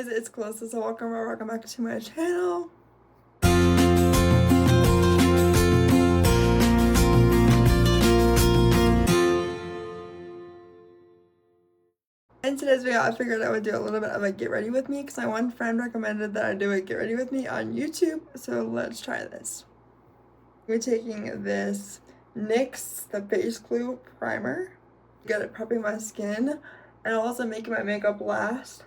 guys, it's Calista, so welcome back to my channel. In today's video, I figured I would do a little bit of a get ready with me because my one friend recommended that I do a get ready with me on YouTube, so let's try this. We're taking this NYX, the face glue primer, get it prepping my skin, and also making my makeup last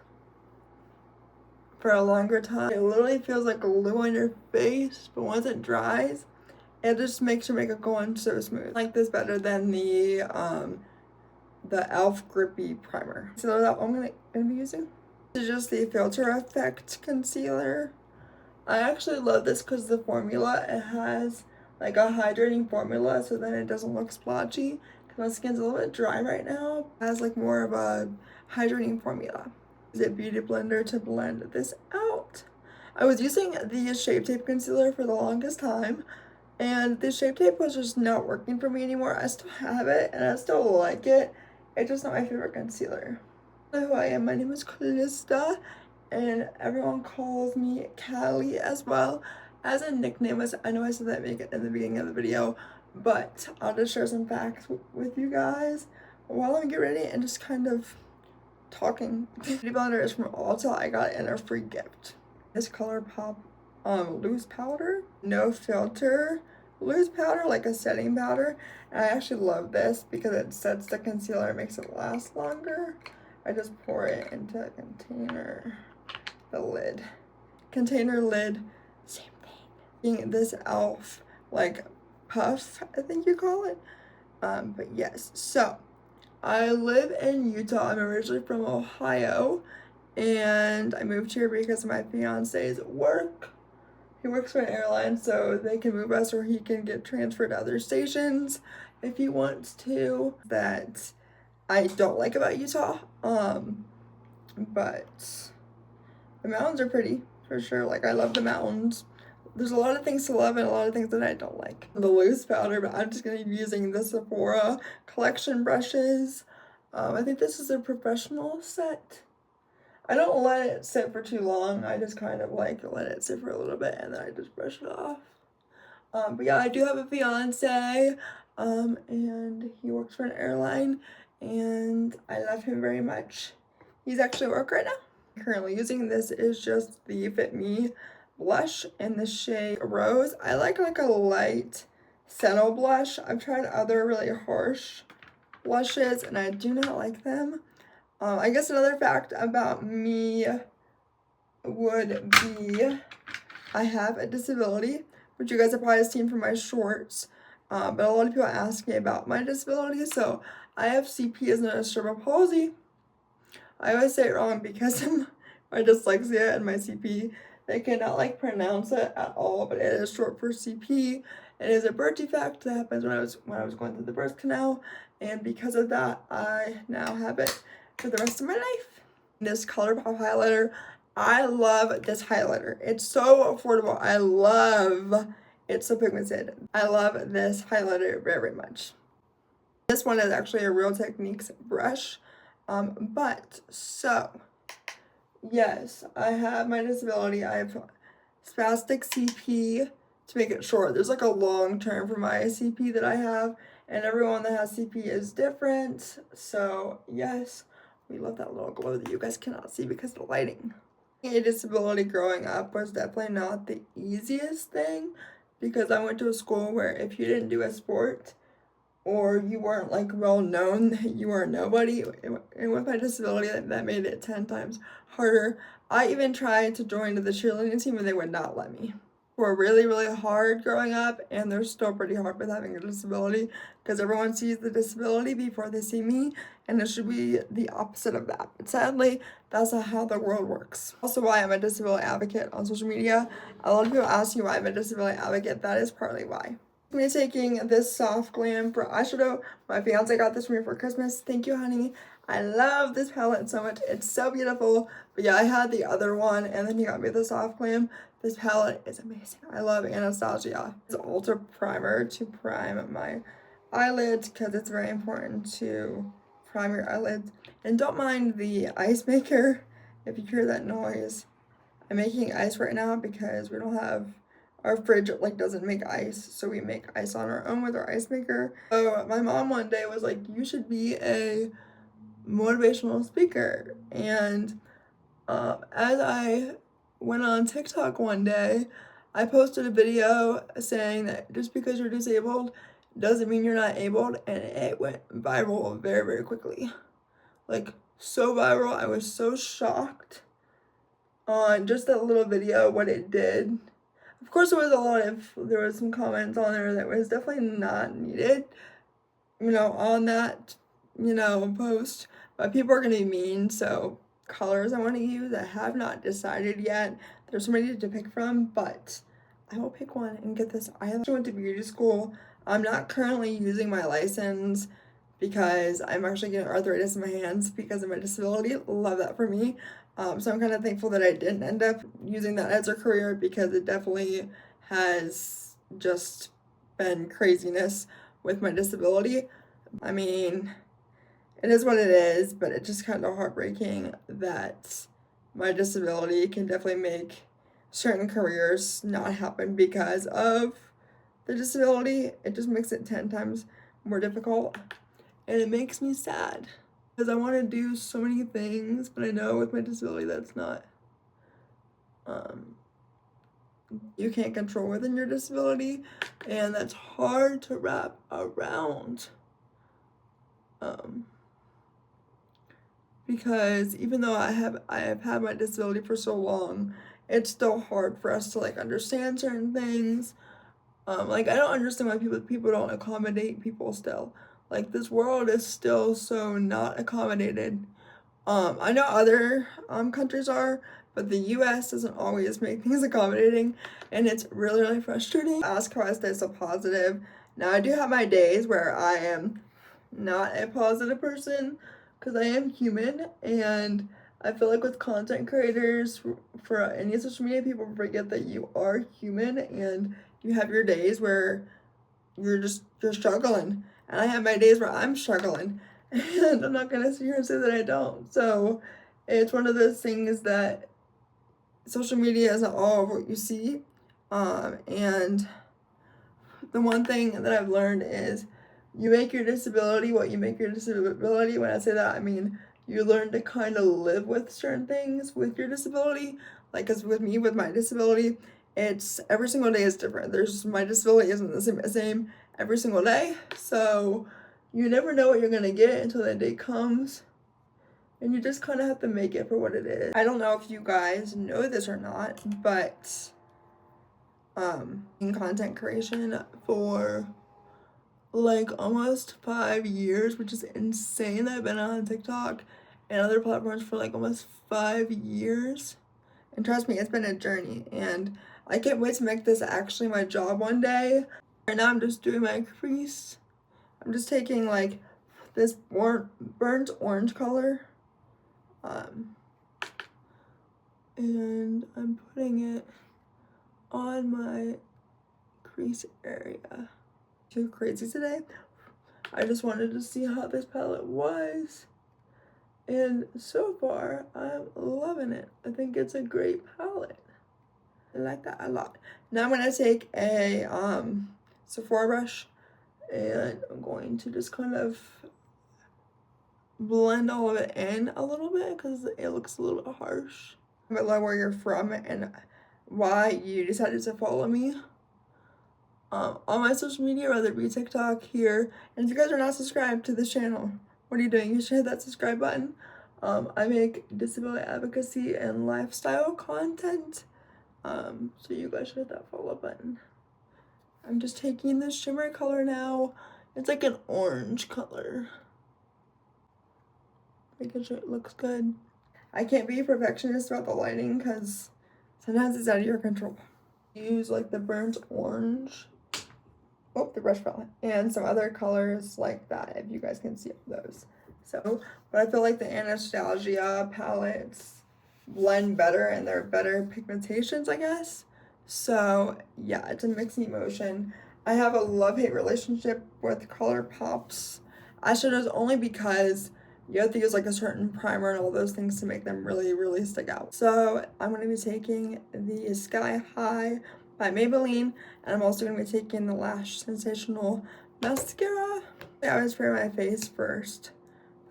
for a longer time. It literally feels like glue on your face, but once it dries, it just makes your makeup go on so smooth. I like this better than the e.l.f. grippy primer. So that I'm gonna be using. This is just the Filter Effect concealer. I actually love this because the formula, it has like a hydrating formula, so then it doesn't look splotchy. Cause my skin's a little bit dry right now. It has like more of a hydrating formula. Use a beauty blender to blend this out. I was using the Shape Tape concealer for the longest time, and the Shape Tape was just not working for me anymore. I still have it and I still like it. It's just not my favorite concealer. I don't know who I am. My name is Calista, and everyone calls me Callie as well as a nickname. I know I said that in the beginning of the video, but I'll just share some facts with you guys while I get ready and just kind of talking. Beauty blender is from Ulta. I got it in a free gift. This ColourPop loose powder, no filter loose powder, like a setting powder. And I actually love this because it sets the concealer and makes it last longer. I just pour it into a container, the lid, container lid, same thing. This e.l.f. like puff, I think you call it. But yes, so I live in Utah. I'm originally from Ohio, and I moved here because of my fiance's work. He works for an airline, so they can move us, or he can get transferred to other stations if he wants to. That I don't like about Utah, but the mountains are pretty, for sure. Like, I love the mountains. There's a lot of things to love and a lot of things that I don't like. The loose powder, but I'm just going to be using the Sephora collection brushes. I think this is a professional set. I don't let it sit for too long. I just kind of like let it sit for a little bit and then I just brush it off. But yeah, I do have a fiance, and he works for an airline, and I love him very much. He's actually at work right now. Currently using this is just the Fit Me blush in the shade Rose. I like a light settle blush. I've tried other really harsh blushes and I do not like them. I guess another fact about me would be I have a disability, which you guys have probably seen from my shorts, but a lot of people ask me about my disability. So I have CP, as known as cerebral palsy. I always say it wrong because of my dyslexia and my CP. They cannot like pronounce it at all, but it is short for CP. It is a birth defect that happens when I was going through the birth canal, and because of that, I now have it for the rest of my life. This ColourPop highlighter, I love this highlighter. It's so affordable. I love it's so pigmented. I love this highlighter very much. This one is actually a Real Techniques brush. But so yes, I have my disability. I have spastic CP. To make it short, there's like a long term for my CP that I have, and everyone that has CP is different. So yes, we love that little glow that you guys cannot see because of the lighting. A disability growing up was definitely not the easiest thing, because I went to a school where if you didn't do a sport or you weren't like well known, you were nobody. And with my disability, that made it 10 times harder. I even tried to join the cheerleading team and they would not let me. Were really hard growing up, and they're still pretty hard with having a disability, because everyone sees the disability before they see me, and it should be the opposite of that. But sadly, that's not how the world works. Also, why I'm a disability advocate on social media. A lot of people ask me why I'm a disability advocate. That is partly why. I'm taking this Soft Glam for eyeshadow. My fiance got this for me for Christmas. Thank you, honey. I love this palette so much. It's so beautiful. But yeah, I had the other one, and then he got me the Soft Glam. This palette is amazing. I love Anastasia. It's Ultra Primer to prime my eyelids, because it's very important to prime your eyelids. And don't mind the ice maker. if you hear that noise. I'm making ice right now because we don't have, our fridge like doesn't make ice, so we make ice on our own with our ice maker. So my mom one day was like, you should be a motivational speaker. And as I went on TikTok one day, I posted a video saying that just because you're disabled doesn't mean you're not able, and it went viral very, very quickly. Like, so viral. I was so shocked on just that little video, what it did. Of course, there was some comments on there that was definitely not needed, on that, post. But people are gonna be mean, so colors I want to use, I have not decided yet. There's so many to pick from, but I will pick one and get this. I actually went to beauty school. I'm not currently using my license because I'm actually getting arthritis in my hands because of my disability. Love that for me. So I'm kind of thankful that I didn't end up using that as a career, because it definitely has just been craziness with my disability. I mean, it is what it is, but it's just kind of heartbreaking that my disability can definitely make certain careers not happen because of the disability. It just makes it 10 times more difficult, and it makes me sad because I want to do so many things, but I know with my disability that's not, you can't control within your disability, and that's hard to wrap around. Because even though I have had my disability for so long, it's still hard for us to like understand certain things. Like, I don't understand why people don't accommodate people still. Like, this world is still so not accommodated. I know other countries are, but the US doesn't always make things accommodating, and it's really, really frustrating. Ask how I stay so positive. Now, I do have my days where I am not a positive person, because I am human, and I feel like with content creators, for any social media, people forget that you are human and you have your days where you're struggling. And I have my days where I'm struggling, and I'm not gonna sit here and say that I don't. So it's one of those things that social media isn't all of what you see. And the one thing that I've learned is you make your disability what you make your disability. When I say that, I mean you learn to kind of live with certain things with your disability. Like, because with me, with my disability, it's every single day is different. My disability isn't the same every single day. So you never know what you're going to get until that day comes. And you just kind of have to make it for what it is. I don't know if you guys know this or not, but in content creation for like almost 5 years, which is insane that I've been on TikTok and other platforms for like almost 5 years. And trust me, it's been a journey, and I can't wait to make this actually my job one day. Right now I'm just doing my crease. I'm just taking like this burnt orange color, and I'm putting it on my crease area. Too crazy today. I just wanted to see how this palette was, and so far I'm loving it. I think it's a great palette. I like that a lot. Now I'm gonna take a Sephora brush, and I'm going to just kind of blend all of it in a little bit because it looks a little bit harsh. I love where you're from and why you decided to follow me on my social media, whether it be TikTok, here. And if you guys are not subscribed to this channel, what are you doing? You should hit that subscribe button. I make disability advocacy and lifestyle content, so you guys should hit that follow button. I'm just taking this shimmer color now. It's like an orange color, making sure it looks good. I can't be a perfectionist about the lighting because sometimes it's out of your control. Use like the burnt orange, the brush fell, and some other colors like that, if you guys can see those. So, but I feel like the Anastasia palettes blend better and they're better pigmentations, I guess. So yeah, it's a mixed emotion. I have a love-hate relationship with ColourPop's eyeshadows only because you have to use like a certain primer and all those things to make them really, really stick out. So I'm going to be taking the Sky High by Maybelline, and I'm also going to be taking the Lash Sensational mascara. I always spray my face first.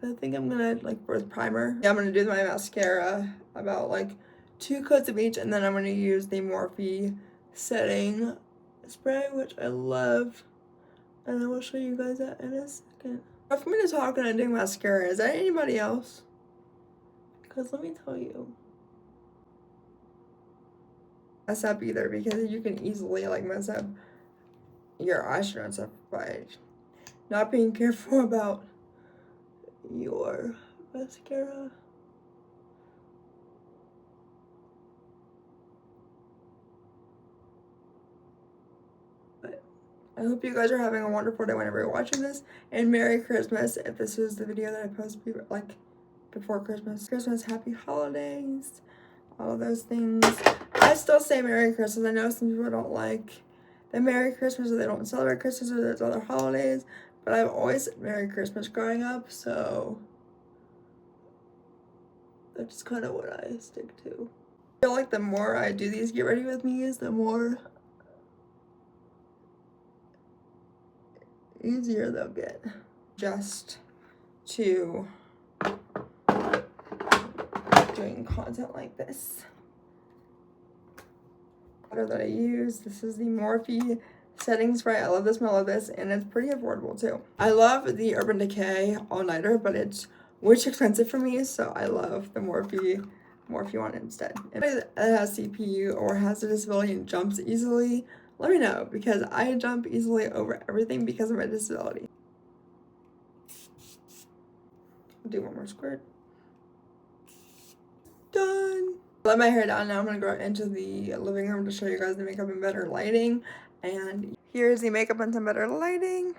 I think I'm gonna, like, with primer, I'm gonna do my mascara, about like 2 coats of each, and then I'm gonna use the Morphe setting spray, which I love, and I will show you guys that in a second. For me to talk and I'm doing mascara, is that anybody else? Because let me tell you, mess up either, because you can easily like mess up your eyeshadow and stuff by not being careful about your mascara. But I hope you guys are having a wonderful day whenever you're watching this, and Merry Christmas if this is the video that I post like before Christmas. Happy holidays, all of those things. I still say Merry Christmas. I know some people don't like the Merry Christmas, or they don't celebrate Christmas, or there's other holidays, but I've always said Merry Christmas growing up, so that's kind of what I stick to. I feel like the more I do these get ready with me's, the more easier they'll get. Just to doing content like this. Water that I use, this is the Morphe setting spray. I love the smell of this, and it's pretty affordable too. I love the Urban Decay all-nighter, but it's way too expensive for me, so I love the Morphe one instead. If anybody that has CPU or has a disability and jumps easily, let me know, because I jump easily over everything because of my disability. I'll do one more squirt. Done. Let my hair down. Now I'm gonna go into the living room to show you guys the makeup in better lighting. And here's the makeup in some better lighting.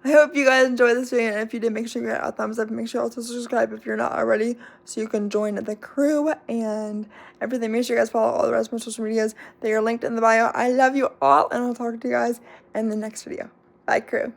I hope you guys enjoyed this video, and if you did, make sure you hit a thumbs up, and make sure you also subscribe if you're not already, so you can join the crew and everything. Make sure you guys follow all the rest of my social medias. They are linked in the bio. I love you all, and I'll talk to you guys in the next video. Bye, crew.